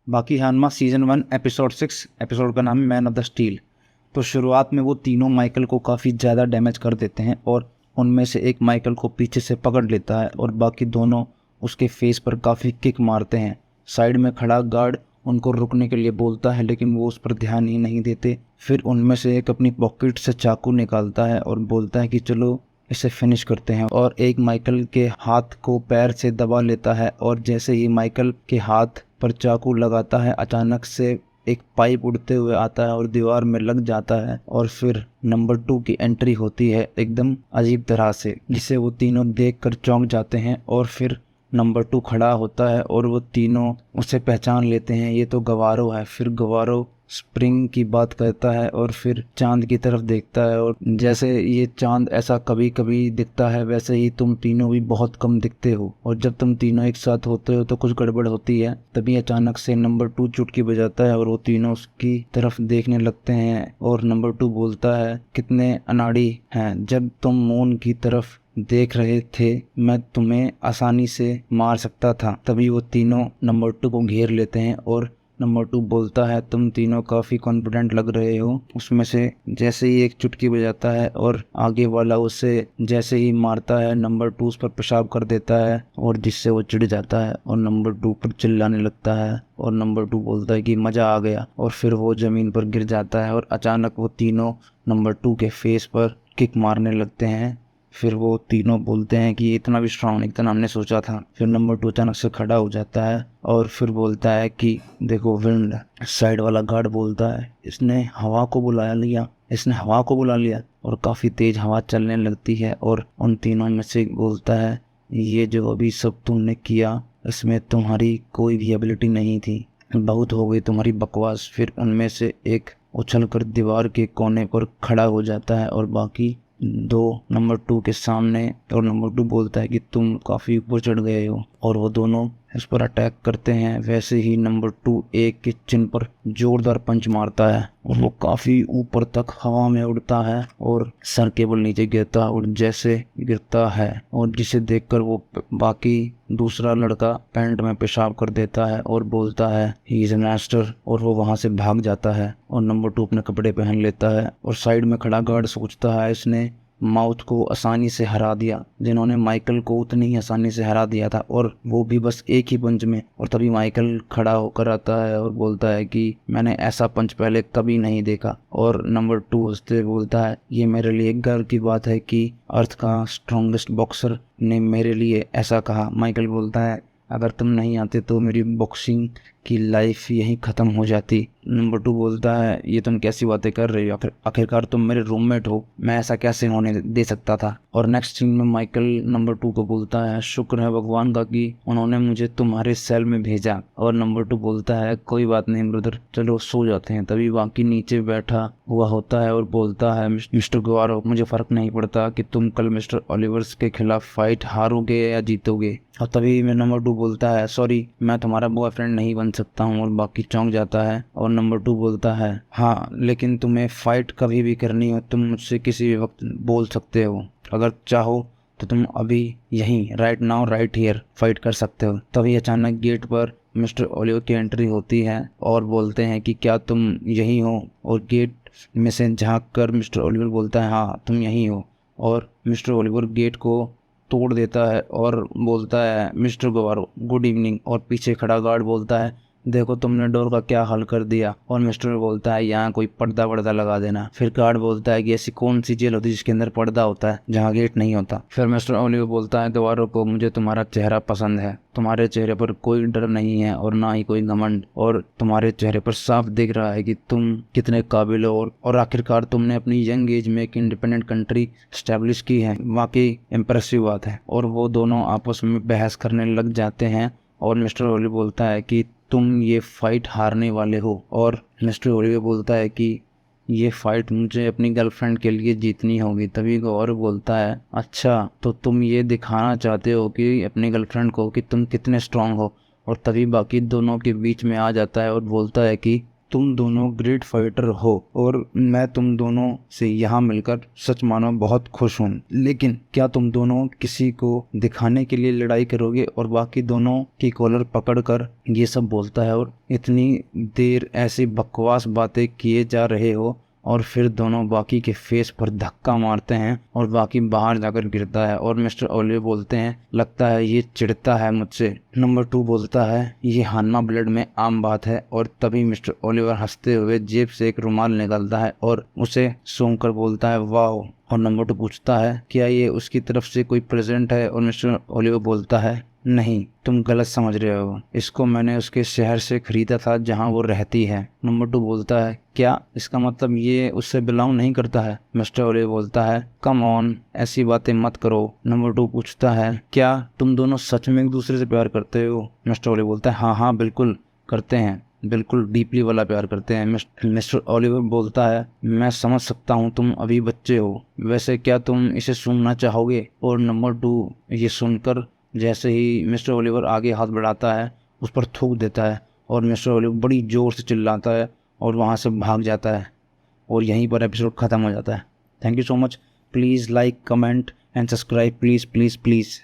बाकी Hanuma season 1 episode 6 episode का नाम है मैन ऑफ द स्टील। तो शुरुआत में वो तीनों माइकल को काफ़ी ज़्यादा डैमेज कर देते हैं और उनमें से एक माइकल को पीछे से पकड़ लेता है और बाकी दोनों उसके फेस पर काफ़ी किक मारते हैं। साइड में खड़ा गार्ड उनको रुकने के लिए बोलता है लेकिन वो उस पर ध्यान ही नहीं देते। फिर उनमें से एक अपनी पॉकेट से चाकू निकालता है और बोलता है कि चलो इसे फिनिश करते हैं, और एक माइकल के हाथ को पैर से दबा लेता है और जैसे ही माइकल के हाथ पर चाकू लगाता है अचानक से एक पाइप उड़ते हुए आता है और दीवार में लग जाता है और फिर नंबर 2 की एंट्री होती है एकदम अजीब तरह से, जिसे वो तीनों देखकर चौंक जाते हैं। और फिर नंबर 2 खड़ा होता है और वो तीनों उसे पहचान लेते हैं, ये तो गवारो है। फिर गवारो स्प्रिंग की बात करता है और फिर चांद की तरफ देखता है और जैसे ये चांद ऐसा कभी कभी दिखता है वैसे ही तुम तीनों भी बहुत कम दिखते हो, और जब तुम तीनों एक साथ होते हो तो कुछ गड़बड़ होती है। तभी अचानक से नंबर 2 चुटकी बजाता है और वो तीनों उसकी तरफ देखने लगते हैं और नंबर 2 बोलता है, कितने अनाड़ी हैं, जब तुम मून की तरफ देख रहे थे मैं तुम्हें आसानी से मार सकता था। तभी वो तीनों नंबर 2 को घेर लेते हैं और नंबर 2 बोलता है, तुम तीनों काफ़ी कॉन्फिडेंट लग रहे हो। उसमें से जैसे ही एक चुटकी बजाता है और आगे वाला उसे जैसे ही मारता है नंबर 2 उस पर पेशाब कर देता है और जिससे वो चिढ़ जाता है और नंबर 2 पर चिल्लाने लगता है और नंबर 2 बोलता है कि मज़ा आ गया, और फिर वो ज़मीन पर गिर जाता है और अचानक वो तीनों नंबर 2 के फेस पर किक मारने लगते हैं। फिर वो तीनों बोलते हैं कि ये इतना भी स्ट्रांग नहीं था हमने सोचा था। फिर नंबर 2 अचानक से खड़ा हो जाता है और फिर बोलता है कि देखो विंड। साइड वाला गार्ड बोलता है, इसने हवा को बुला लिया और काफ़ी तेज हवा चलने लगती है और उन तीनों में से बोलता है, ये जो अभी सब तुमने किया इसमें तुम्हारी कोई भी एबिलिटी नहीं थी, बहुत हो गई तुम्हारी बकवास। फिर उनमें से एक उछलकर दीवार के कोने पर खड़ा हो जाता है और बाकी दो नंबर 2 के सामने, और नंबर 2 बोलता है कि तुम काफ़ी ऊपर चढ़ गए हो, और वो दोनों इस पर अटैक करते हैं। वैसे ही नंबर 2 एक के चिन पर जोरदार पंच मारता है और वो काफ़ी ऊपर तक हवा में उड़ता है और सर केबल नीचे गिरता और जैसे गिरता है और जिसे देखकर वो बाकी दूसरा लड़का पैंट में पेशाब कर देता है और बोलता है ही इज एन मास्टर, और वो वहां से भाग जाता है और नंबर 2 अपने कपड़े पहन लेता है। और साइड में खड़ा गार्ड सोचता है, इसने माउथ को आसानी से हरा दिया जिन्होंने माइकल को उतनी ही आसानी से हरा दिया था, और वो भी बस एक ही पंच में। और तभी माइकल खड़ा होकर आता है और बोलता है कि मैंने ऐसा पंच पहले कभी नहीं देखा, और नंबर 2 हंसते बोलता है, ये मेरे लिए गर्व की बात है कि अर्थ का स्ट्रॉन्गेस्ट बॉक्सर ने मेरे लिए ऐसा कहा। माइकल बोलता है, अगर तुम नहीं आते तो मेरी बॉक्सिंग की लाइफ यहीं ख़त्म हो जाती। नंबर 2 बोलता है, ये तुम कैसी बातें कर रही हो, आखिरकार तुम मेरे रूममेट हो, मैं ऐसा कैसे होने दे सकता था। और नेक्स्ट सीन में माइकल नंबर 2 को बोलता है, शुक्र है भगवान का कि उन्होंने मुझे तुम्हारे सेल में भेजा। और नंबर 2 बोलता है, कोई बात नहीं ब्रदर, चलो सो जाते हैं। तभी बाकी नीचे बैठा हुआ होता है और बोलता है, मिस्टर गुआरो, मुझे फ़र्क नहीं पड़ता कि तुम कल मिस्टर ओलिवर्स के खिलाफ फाइट हारोगे या जीतोगे। और तभी में नंबर 2 बोलता है, सॉरी मैं तुम्हारा बॉयफ्रेंड नहीं बन सकता हूँ, और बाकी चौंक जाता है। और नंबर 2 बोलता है, हाँ लेकिन तुम्हें फाइट कभी भी करनी हो तुम मुझसे किसी भी वक्त बोल सकते हो, अगर चाहो तो तुम अभी यहीं right now right here fight कर सकते हो। तभी अचानक गेट पर मिस्टर ओलिवर की एंट्री होती है और बोलते हैं कि क्या तुम यहीं हो, और गेट में से झाँक कर मिस्टर ओलिवर बोलता है, हाँ तुम यहीं हो। और मिस्टर ओलिवर गेट को तोड़ देता है और बोलता है, मिस्टर गुआरो गुड इवनिंग। और पीछे खड़ा गार्ड बोलता है, देखो तुमने डोर का क्या हाल कर दिया। और मिस्टर बोलता है, यहाँ कोई पर्दा वर्दा लगा देना। फिर गार्ड बोलता है कि ऐसी कौन सी जेल होती है जिसके अंदर पर्दा होता है जहाँ गेट नहीं होता। फिर मिस्टर ओलिवर बोलता है, दीवारों को मुझे तुम्हारा चेहरा पसंद है, तुम्हारे चेहरे पर कोई डर नहीं है और ना ही कोई घमंड, और तुम्हारे चेहरे पर साफ दिख रहा है कि तुम कितने काबिल हो, और आखिरकार तुमने अपनी यंग एज में एक इंडिपेंडेंट कंट्री स्टैब्लिश की है, वाकई इम्प्रेसिव बात है। और वो दोनों आपस में बहस करने लग जाते हैं और मिस्टर ओलिवर बोलता है कि तुम ये फाइट हारने वाले हो, और मिस्टर ओलिवर बोलता है कि ये फाइट मुझे अपनी गर्लफ्रेंड के लिए जीतनी होगी। तभी गौर बोलता है, अच्छा तो तुम ये दिखाना चाहते हो कि अपनी गर्लफ्रेंड को कि तुम कितने स्ट्रांग हो। और तभी बाकी दोनों के बीच में आ जाता है और बोलता है कि तुम दोनों ग्रेट फाइटर हो और मैं तुम दोनों से यहाँ मिलकर सच मानो बहुत खुश हूँ, लेकिन क्या तुम दोनों किसी को दिखाने के लिए लड़ाई करोगे? और बाकी दोनों की कॉलर पकड़कर ये सब बोलता है और इतनी देर ऐसी बकवास बातें किए जा रहे हो और फिर दोनों बाकी के फेस पर धक्का मारते हैं और बाकी बाहर जाकर गिरता है और मिस्टर ओलिवर बोलते हैं लगता है ये चिढ़ता है मुझसे। नंबर 2 बोलता है ये हानमा ब्लेड में आम बात है और तभी मिस्टर ओलिवर हंसते हुए जेब से एक रुमाल निकालता है और उसे सूंघकर बोलता है वाह। और नंबर 2 पूछता है क्या ये उसकी तरफ से कोई प्रेजेंट है? और मिस्टर ओलिवर बोलता है नहीं, तुम गलत समझ रहे हो, इसको मैंने उसके शहर से खरीदा था जहां वो रहती है। नंबर 2 बोलता है क्या इसका मतलब ये उससे बिलोंग नहीं करता है? मिस्टर ओलिवर बोलता है कम ऑन, ऐसी बातें मत करो। नंबर 2 पूछता है क्या तुम दोनों सच में एक दूसरे से प्यार करते हो? मिस्टर ओलिवर बोलता है हाँ हाँ बिल्कुल करते हैं, बिल्कुल डीपली वाला प्यार करते हैं। मिस्टर ओलिवर बोलता है मैं समझ सकता हूँ तुम अभी बच्चे हो, वैसे क्या तुम इसे सुनना चाहोगे? और नंबर 2 ये सुनकर जैसे ही मिस्टर ओलिवर आगे हाथ बढ़ाता है उस पर थूक देता है और मिस्टर ओलिवर बड़ी ज़ोर से चिल्लाता है और वहाँ से भाग जाता है और यहीं पर एपिसोड ख़त्म हो जाता है। Thank you so much. Please like, comment and subscribe, please please please.